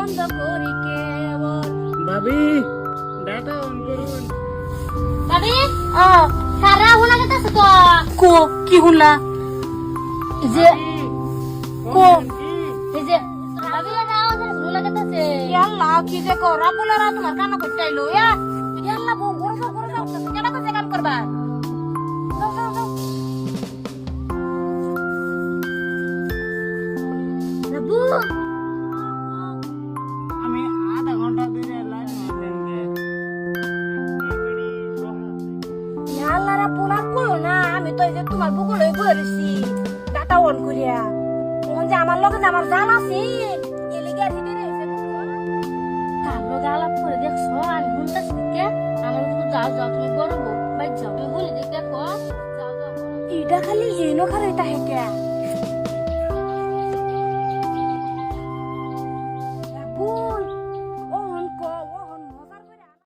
বন্ধ করি কেবল। ভাবি ডাটা অন করুন। ভাবি ও সারা হুলা গেছে তো কো কি হুলা যে কো এই যে ভাবি রাও যে হুলা গেছে আল্লাহ কি যে করা বলারা তোমার কাম করতে আইলো আল্লাহ বউ গরু যাও কেডা কইছে কাম করবা যাও যাও যাও বাবু আমি আধা ঘন্টা ধরে লাইন মারলেন আল্লাহরা পোলা কইও না আমি তো এই যে তোমার বুকুলে বইরেছি ডাটা অন করিয়া তখন যে আমার লগে যে আমার জাল আছে এলিগে আর হিতে রইছে তার লগে আলাপ করে দেখছো আমি শুনতেছি কে আমার কিন্তু যাও যাও তুমি করবো বাই যাও তুমি বলি দেখে কো যাও যাও এটা খালি এনো খারে এটা হেকে